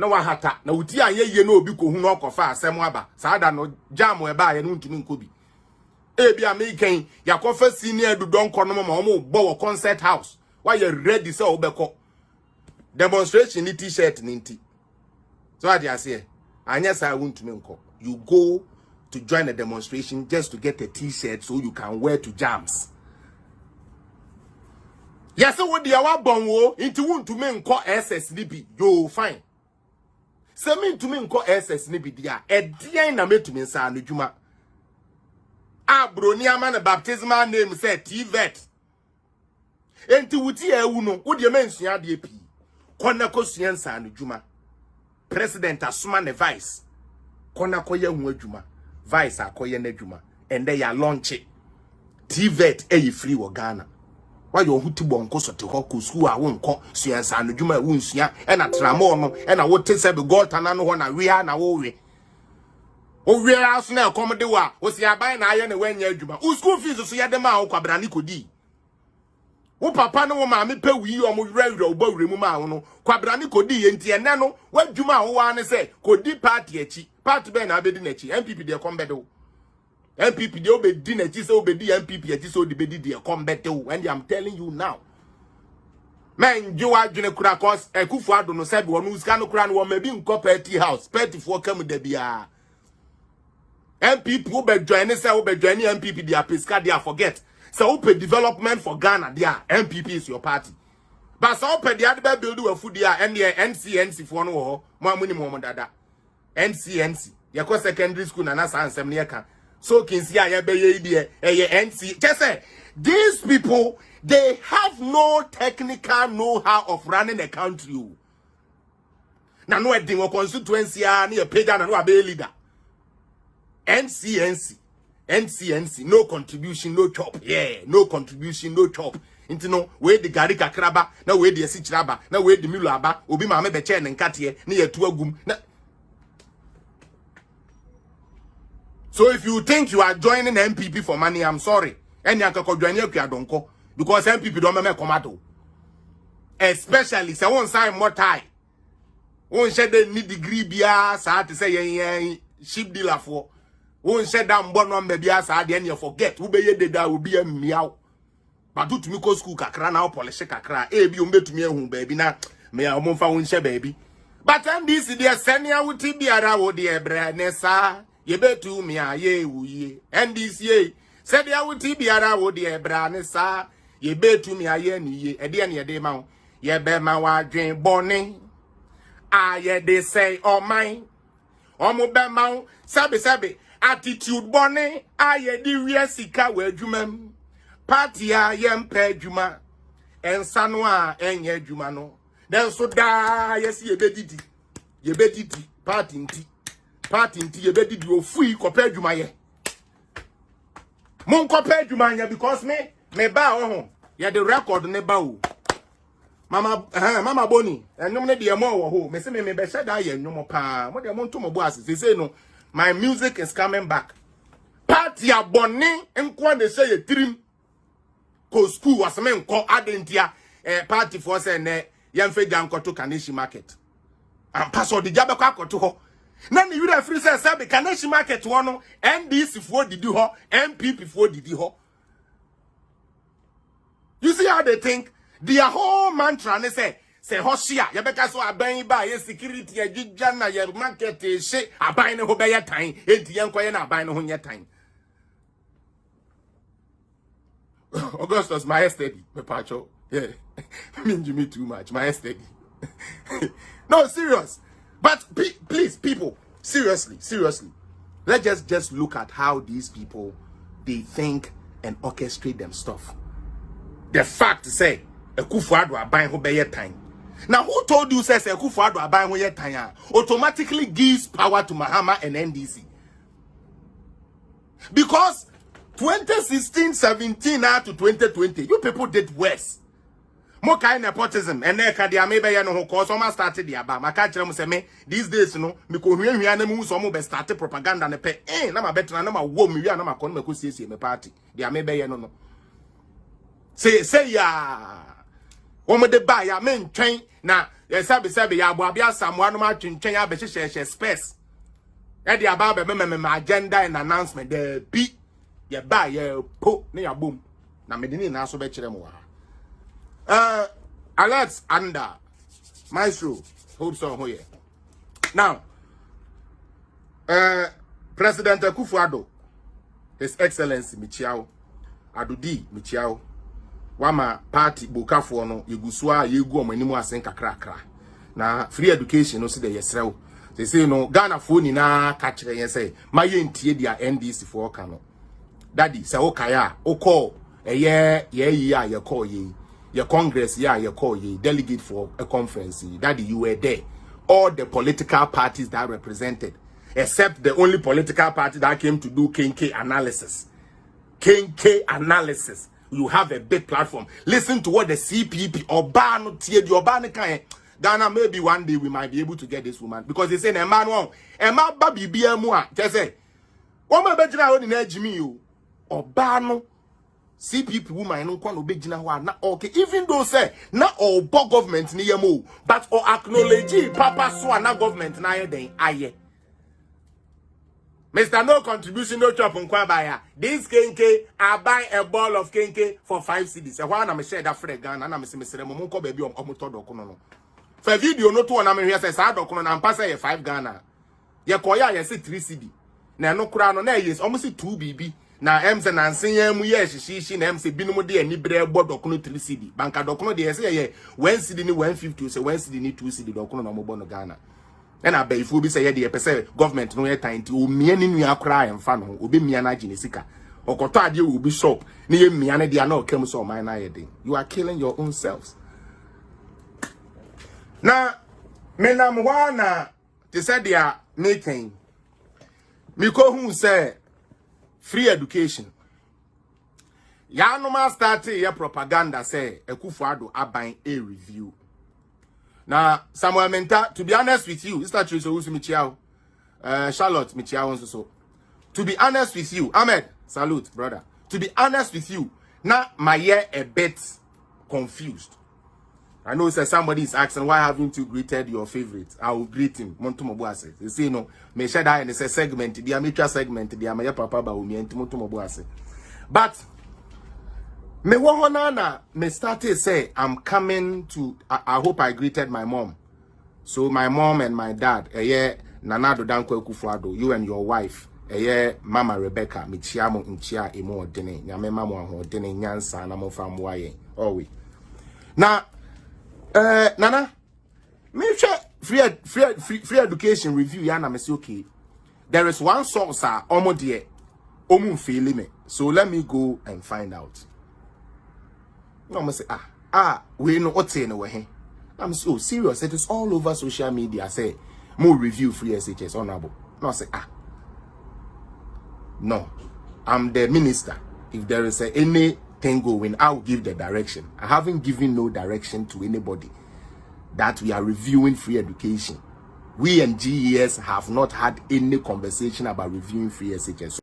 na wahata na uti anye na obi ko hu na okofa asem aba saa da no jam we ba ye no ntumi nkobi ebi american yakofa senior du don kono ma omo bo concert house why you ready say obeko demonstration ni t-shirt ni nti so what you say anya sa ntumi nko you go to join a demonstration just to get a t-shirt so you can wear to jams. Yes, what the awa bonwo into ntumi nko SSDB yo fine. Se me ntumi nko SSDB dia e dian na metumi nsa anodwuma. Abroni ama na baptismal name say TVET. Enti wuti ewu no wo de mensua de pi. Kona kosua nsa anodwuma. President asuma ne vice. Kona koye hu adwuma. Vice akoye na adwuma. And they are launching TVET e free wo Ghana. Why you huti bonko so te hoko school a wonko sua nsa anodwuma wonsua e na Tramadol no e na wo te se be gotana no ho na we ha na wo we. O we aso na ekomde wa o si aban na aye na wanya adwuma. O school fees so ye de ma wo kwabra ni kodi. Wo papa no wo ma me pe wi o mo wura wo bawure mu ma wo no kwabra ni kodi ye nti ene no wadwuma wo wa ne se kodi party achi party be na abedi na achi MPP de kombedo MPP de obedi na achi se obedi MPP achi se odibedi de kombedo and I'm telling you now man you adwene kura cause Ekufu Addo no se be wonu uska no kura no wo mabi nko party house party for kam da bia MPP wo be join se wo be join MPP dia pesca dia forget. So open development for Ghana there MPP is your party. But so open the other build a food there and the NCNC for no more money more dada. NCNC. Your secondary school and answer and so can see I be NC. Just say these people they have no technical know-how of running a country. Now no thing or constituency near pay down and no be leader. NCNC, no contribution, no chop. Yeah, no contribution, no chop. Into no way the garika kraba, no way the sitraba, no way the mulaba, obi mame be chen and katie, near to a gum. So if you think you are joining MPP for money, I'm sorry. And you can join your donko because MPP don't make comato. Especially say one sign more tie. One shed they need degree bia, sa to say ship dealer for. Won said that mbono mbebi asa ade na forget wo beye deda wo bia miaw but do to me ko school kakra na polish kakra e bi o mbetumi ehun ba bi na me a mo mfa won hye ba bi but NDC de senia wuti biara wo de ebre ne sa ye betu mi aye wuye NDC said ya wuti biara wo de ebra ne sa ye betu mi aye ni ye ede ne de ma ye be ma wa dwen bone aye de say o man o mo be ma sabe attitude bonne aye di wie sika wa adwuma party a yempa adwuma ensa no a enye adwuma no den so da yesi yebedidi party nti yebedidi ofui kopa adwuma ye mon kopa adwuma nya because me ba ho ye the record ne ba o mama boni enum ne de mo wo ho me se me be sheda ye enum pa mo de mo nto mo bo asese say no. My music is coming back. Party a bonne nkwa de say trim ko school was me nko adentia party for say ne yemfe jankoto Kaneshi market. And pastor the jabe kwa akoto ho. Na ni yura free say be Kaneshi market ho no NDC for didi ho, MPP for didi ho. You see how they think? Their whole mantra ne say hoshia yebeka so aban ba ye security agigya na ye market e hye aban ne ho be ye tan enti ye nkoye na aban ne ho nye tan. Augustus my steady me pacho yeah mean me too much my steady. No serious but please people seriously let's just look at how these people they think and orchestrate them stuff. The fact say Ekufu Addo aban ho be ye tan. Now, who told you says Ekufu Addo aban ho ye tan automatically gives power to Mahama and NDC? Because 2016, 17 now to 2020, you people did worse. More kind of nepotism and there can be maybe no cause almost started the aba. My catcher say me these days no me ko hwe hwe na mu so mo be start propaganda ne pe na ma better na ma wo me wi na ma kon me ko siesie me party. They maybe no. Say ya. Omo de ba ya men twɛn na sabe ya abo abia samwa no ma twentwɛn ya be hyehyɛ space. E de aba be me agenda and announcement there bi ye ba ye po na ya bom. Na me de ni na so be kyerɛ mo wa. Alex under Maestro hold on here. Now President Akufo-Addo, His Excellency Michiao, Adodi Michiao, Wama party Bokafo no Yegusua Yegu Omanimu Asen kakra. Na free education no see the yesrew. They say no Ghana phone na catch the say my ntie dia NDC for Kano. Daddy say okaya oko ye call ye. Your Congress you call ye delegate for a conference. Daddy you were there. All the political parties that represented, except the only political party that came to do KNK analysis. KNK analysis. You have a big platform. Listen to what the CPP Obano Tiedi Obano can. Ghana, maybe one day we might be able to get this woman because they say a man won't. A man baby be a moi. Just say, what my better out in edge me you Obano CPP woman no kwano be gina wa na okay. Even though say not all government ni yemo, but or acknowledge papa so na government na ye den aye. Mr. No contribution, no chop on Kwabaya. This KNK, I buy a ball of KNK for 5 cedis. A one I'm share that for a gun, and I'm a Mr. Monko baby on Omotodo. For video, no two, and I'm here says, I don't know, and pass a 5 Ghana. Yakoya, I say 3 cedi. Now, no crown on air is almost 2 BB. Now, M's and Ansem, yes, she MC Binumodi and Nibre board docuno 3 cedi. Banka docuno, they say, 1 cedi, 150, so 1 cedi, 2 cedi, docuno, no more Ghana. And I bet if we be say the percent government no time to me any new cry and fan will be me and Jinisika. Or Kotadi will be shop. Near me and they are not come so my day. You are killing your own selves. Now, Menam Wana, they said they are making Miko who say free education. Yanoma started your propaganda say Akufo-Addo abine a review. Now, Samuel Menta, to be honest with you, Mr. Chiso Michiao, Charlotte Michiao so. To be honest with you, Ahmed, salute, brother. To be honest with you, now my ear a bit confused. I know somebody is asking why haven't you greeted your favorite? I will greet him. Montumobuase. You see, no, me share that in a segment, the amateur segment, the amateur papa ba umi and Montumobuase. But me wahonana me started say I'm coming to I hope I greeted my mom. So my mom and my dad, Nanado Danko Akufo-Addo, you and your wife, Mama Rebecca, Michiamo Nchia Emo Dene, Nyame Mama ho Dene Nyansa na mo fam waye. Always. Now Nana, me free education review yana me say okay. There is one source omo de omu feel me. So let me go and find out. No, I'm say we know what's in away. I'm so serious. It is all over social media. I say more review free SHS honorable. No, I say no. I'm the minister. If there is anything going, I'll give the direction. I haven't given no direction to anybody that we are reviewing free education. We and GES have not had any conversation about reviewing free SHS.